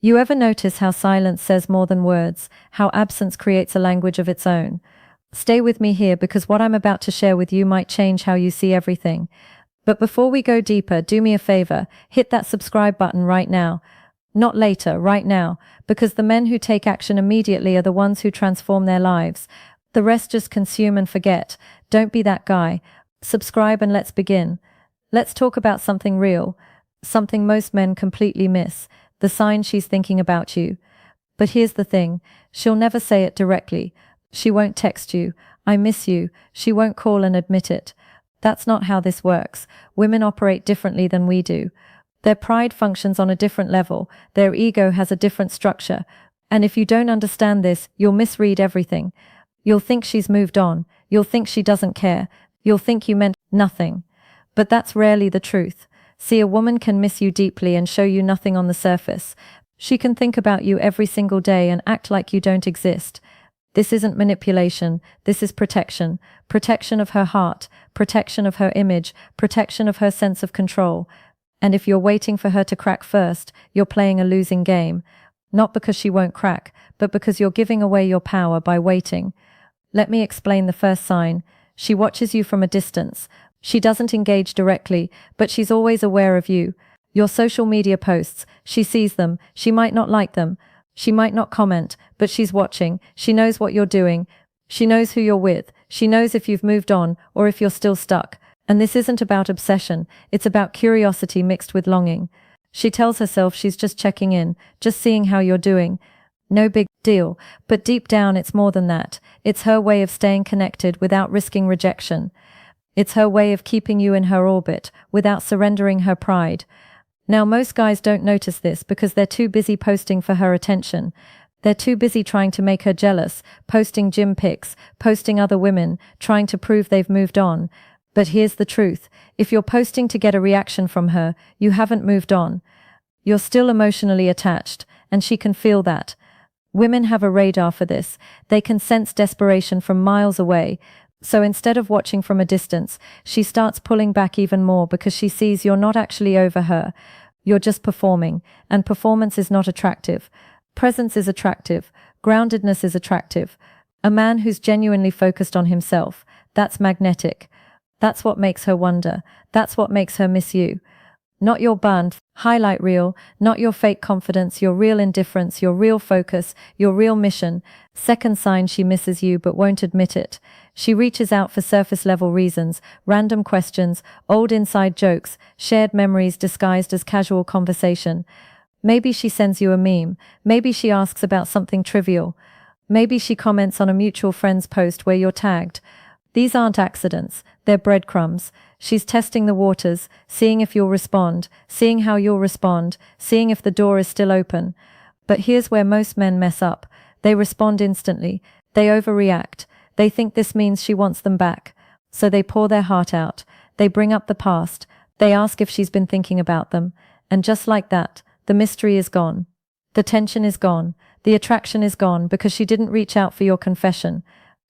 You ever notice how silence says more than words, how absence creates a language of its own? Stay with me here because what I'm about to share with you might change how you see everything. But before we go deeper, do me a favor, hit that subscribe button right now. Not later, right now, because the men who take action immediately are the ones who transform their lives. The rest just consume and forget. Don't be that guy. Subscribe and let's begin. Let's talk about something real, something most men completely miss, the sign she's thinking about you. But here's the thing, she'll never say it directly. She won't text you, "I miss you." She won't call and admit it. That's not how this works. Women operate differently than we do. Their pride functions on a different level. Their ego has a different structure. And if you don't understand this, you'll misread everything. You'll think she's moved on. You'll think she doesn't care. You'll think you meant nothing. But that's rarely the truth. See, a woman can miss you deeply and show you nothing on the surface. She can think about you every single day and act like you don't exist. This isn't manipulation, this is protection. Protection of her heart, protection of her image, protection of her sense of control. And if you're waiting for her to crack first, you're playing a losing game. Not because she won't crack, but because you're giving away your power by waiting. Let me explain the first sign. She watches you from a distance. She doesn't engage directly, but she's always aware of you. Your social media posts, she sees them, she might not like them. She might not comment, but she's watching. She knows what you're doing. She knows who you're with. She knows if you've moved on or if you're still stuck. And this isn't about obsession. It's about curiosity mixed with longing. She tells herself she's just checking in, just seeing how you're doing. No big deal. But deep down, it's more than that. It's her way of staying connected without risking rejection. It's her way of keeping you in her orbit without surrendering her pride. Now, most guys don't notice this because they're too busy posting for her attention. They're too busy trying to make her jealous, posting gym pics, posting other women, trying to prove they've moved on. But here's the truth. If you're posting to get a reaction from her, you haven't moved on. You're still emotionally attached, and she can feel that. Women have a radar for this. They can sense desperation from miles away. So instead of watching from a distance, she starts pulling back even more because she sees you're not actually over her. You're just performing, and performance is not attractive. Presence is attractive. Groundedness is attractive. A man who's genuinely focused on himself, that's magnetic. That's what makes her wonder. That's what makes her miss you. Not your burned highlight reel, not your fake confidence, your real indifference, your real focus, your real mission. Second sign she misses you but won't admit it. She reaches out for surface-level reasons, random questions, old inside jokes, shared memories disguised as casual conversation. Maybe she sends you a meme. Maybe she asks about something trivial. Maybe she comments on a mutual friend's post where you're tagged. These aren't accidents, they're breadcrumbs. She's testing the waters, seeing if you'll respond, seeing how you'll respond, seeing if the door is still open. But here's where most men mess up. They respond instantly. They overreact. They think this means she wants them back. So they pour their heart out. They bring up the past. They ask if she's been thinking about them. And just like that, the mystery is gone. The tension is gone. The attraction is gone because she didn't reach out for your confession.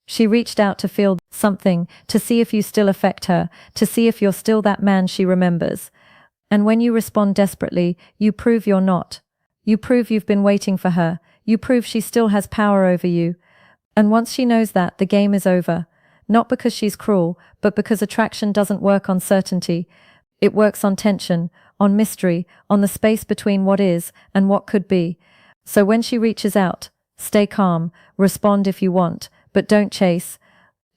She reached out to feel something, to see if you still affect her, to see if you're still that man she remembers. And when you respond desperately, you prove you're not. You prove you've been waiting for her. You prove she still has power over you. And once she knows that, the game is over. Not because she's cruel, but because attraction doesn't work on certainty. It works on tension, on mystery, on the space between what is and what could be. So when she reaches out, stay calm, respond if you want, but don't chase.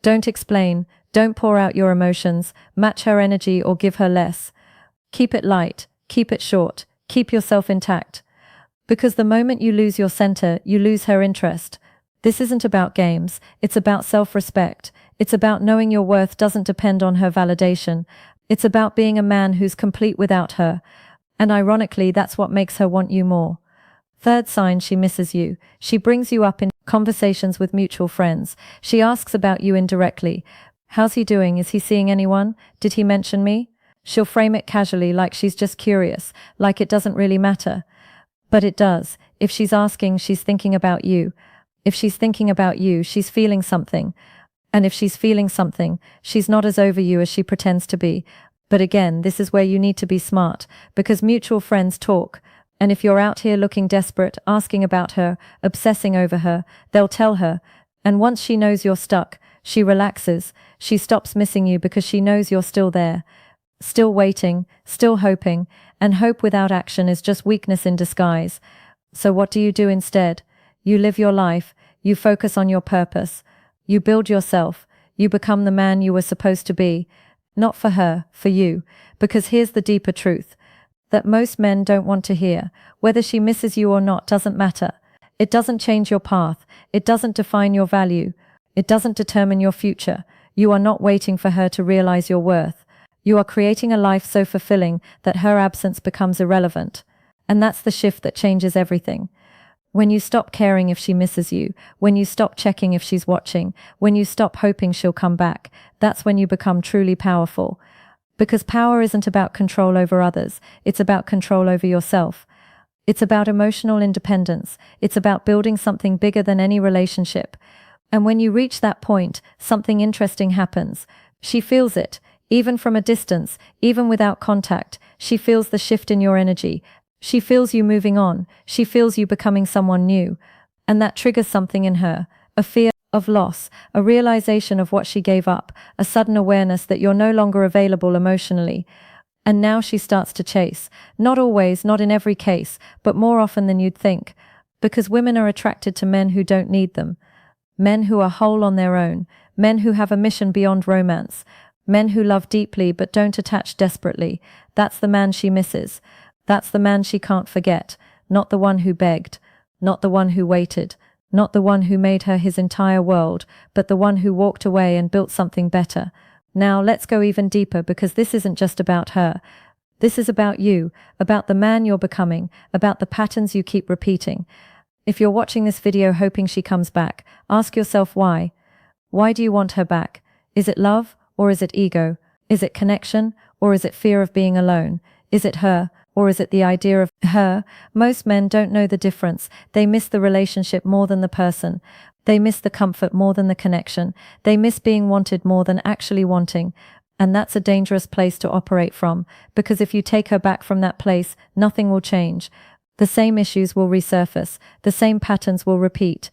Don't explain, don't pour out your emotions, match her energy or give her less. Keep it light, keep it short, keep yourself intact. Because the moment you lose your center, you lose her interest. This isn't about games, it's about self-respect. It's about knowing your worth doesn't depend on her validation. It's about being a man who's complete without her. And ironically, that's what makes her want you more. Third sign she misses you. She brings you up in conversations with mutual friends. She asks about you indirectly. How's he doing? Is he seeing anyone? Did he mention me? She'll frame it casually, like she's just curious, like it doesn't really matter. But it does. If she's asking, she's thinking about you. If she's thinking about you, she's feeling something. And if she's feeling something, she's not as over you as she pretends to be. But again, this is where you need to be smart, because mutual friends talk. And if you're out here looking desperate, asking about her, obsessing over her, they'll tell her. And once she knows you're stuck, she relaxes. She stops missing you because she knows you're still there. Still waiting, still hoping, and hope without action is just weakness in disguise. So what do you do instead? You live your life, you focus on your purpose, you build yourself, you become the man you were supposed to be. Not for her, for you. Because here's the deeper truth that most men don't want to hear. Whether she misses you or not doesn't matter. It doesn't change your path. It doesn't define your value. It doesn't determine your future. You are not waiting for her to realize your worth. You are creating a life so fulfilling that her absence becomes irrelevant. And that's the shift that changes everything. When you stop caring if she misses you, when you stop checking if she's watching, when you stop hoping she'll come back, that's when you become truly powerful. Because power isn't about control over others, it's about control over yourself. It's about emotional independence. It's about building something bigger than any relationship. And when you reach that point, something interesting happens. She feels it, even from a distance, even without contact. She feels the shift in your energy. She feels you moving on. She feels you becoming someone new. And that triggers something in her, a fear of loss, a realization of what she gave up, a sudden awareness that you're no longer available emotionally. And now she starts to chase. Not always, not in every case, but more often than you'd think. Because women are attracted to men who don't need them. Men who are whole on their own. Men who have a mission beyond romance. Men who love deeply but don't attach desperately. That's the man she misses. That's the man she can't forget. Not the one who begged. Not the one who waited. Not the one who made her his entire world, but the one who walked away and built something better. Now let's go even deeper, because this isn't just about her. This is about you, about the man you're becoming, about the patterns you keep repeating. If you're watching this video hoping she comes back, ask yourself why. Why do you want her back? Is it love or is it ego? Is it connection or is it fear of being alone? Is it her or is it the idea of her? Most men don't know the difference. They miss the relationship more than the person. They miss the comfort more than the connection. They miss being wanted more than actually wanting. And that's a dangerous place to operate from, because if you take her back from that place, nothing will change. The same issues will resurface. The same patterns will repeat.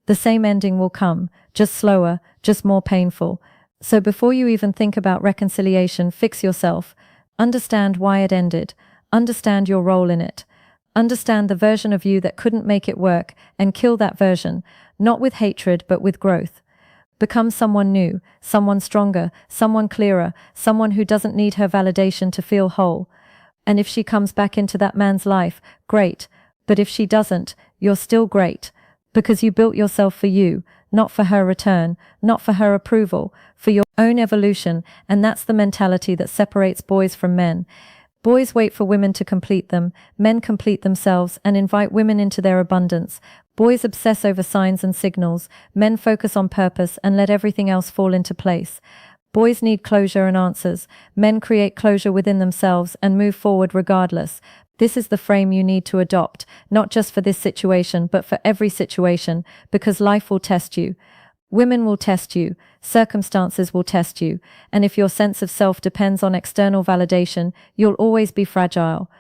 The same ending will come, just slower, just more painful. So before you even think about reconciliation, fix yourself. Understand why it ended. Understand your role in it. Understand the version of you that couldn't make it work, and kill that version, not with hatred but with growth. Become someone new, someone stronger, someone clearer, someone who doesn't need her validation to feel whole. And if she comes back into that man's life, great. But if she doesn't, you're still great. Because you built yourself for you, not for her return, not for her approval, for your own evolution. And that's the mentality that separates boys from men. Boys wait for women to complete them, men complete themselves and invite women into their abundance. Boys obsess over signs and signals, men focus on purpose and let everything else fall into place. Boys need closure and answers, men create closure within themselves and move forward regardless. This is the frame you need to adopt, not just for this situation, but for every situation, because life will test you. Women will test you, circumstances will test you, and if your sense of self depends on external validation, you'll always be fragile.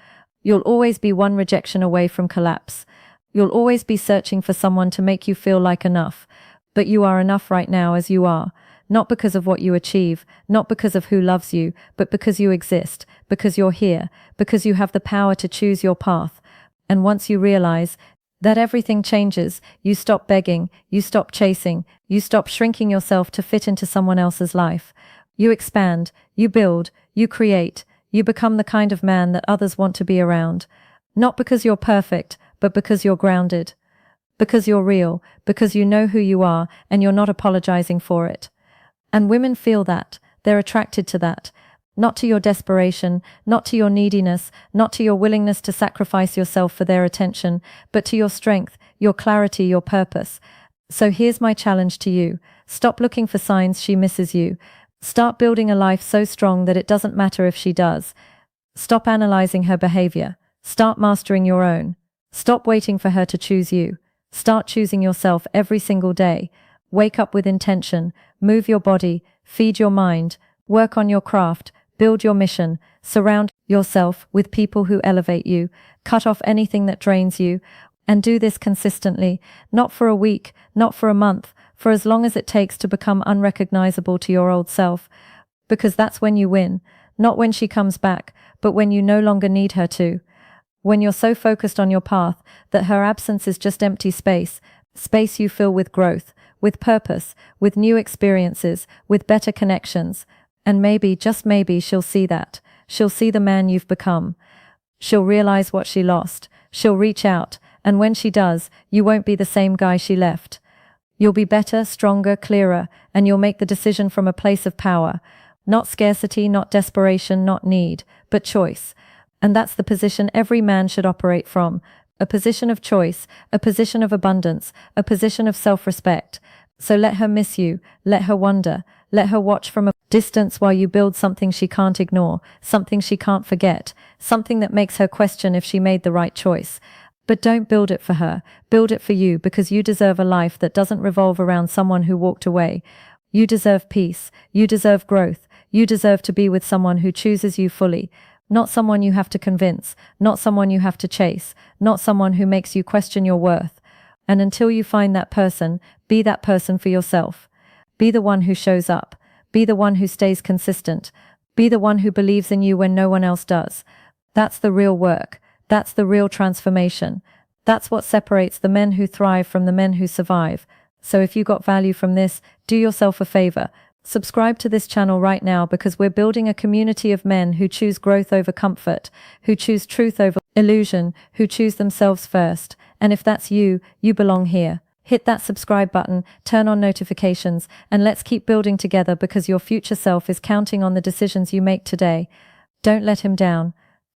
You'll always be one rejection away from collapse. You'll always be searching for someone to make you feel like enough. But you are enough right now as you are, not because of what you achieve, not because of who loves you, but because you exist, because you're here, because you have the power to choose your path. And once you realize that everything changes, you stop begging, you stop chasing, you stop shrinking yourself to fit into someone else's life. You expand, you build, you create, you become the kind of man that others want to be around. Not because you're perfect, but because you're grounded. Because you're real, because you know who you are and you're not apologizing for it. And women feel that, they're attracted to that. Not to your desperation, not to your neediness, not to your willingness to sacrifice yourself for their attention, but to your strength, your clarity, your purpose. So here's my challenge to you. Stop looking for signs she misses you. Start building a life so strong that it doesn't matter if she does. Stop analyzing her behavior. Start mastering your own. Stop waiting for her to choose you. Start choosing yourself every single day. Wake up with intention. Move your body. Feed your mind. Work on your craft. Build your mission. Surround yourself with people who elevate you. Cut off anything that drains you. And do this consistently, not for a week, not for a month, for as long as it takes to become unrecognizable to your old self. Because that's when you win, not when she comes back, but when you no longer need her to. When you're so focused on your path that her absence is just empty space, space you fill with growth, with purpose, with new experiences, with better connections. And maybe, just maybe, she'll see that. She'll see the man you've become. She'll realize what she lost. She'll reach out, and when she does, you won't be the same guy she left. You'll be better, stronger, clearer, and you'll make the decision from a place of power. Not scarcity, not desperation, not need, but choice. And that's the position every man should operate from. A position of choice, a position of abundance, a position of self-respect. So let her miss you, let her wonder, let her watch from a distance while you build something she can't ignore, something she can't forget, something that makes her question if she made the right choice. But don't build it for her, build it for you, because you deserve a life that doesn't revolve around someone who walked away. You deserve peace, you deserve growth, you deserve to be with someone who chooses you fully, not someone you have to convince, not someone you have to chase, not someone who makes you question your worth. And until you find that person, be that person for yourself. Be the one who shows up, be the one who stays consistent, be the one who believes in you when no one else does. That's the real work. That's the real transformation. That's what separates the men who thrive from the men who survive. So if you got value from this, do yourself a favor. Subscribe to this channel right now, because we're building a community of men who choose growth over comfort, who choose truth over illusion, who choose themselves first. And if that's you, you belong here. Hit that subscribe button, turn on notifications, and let's keep building together, because your future self is counting on the decisions you make today. Don't let him down.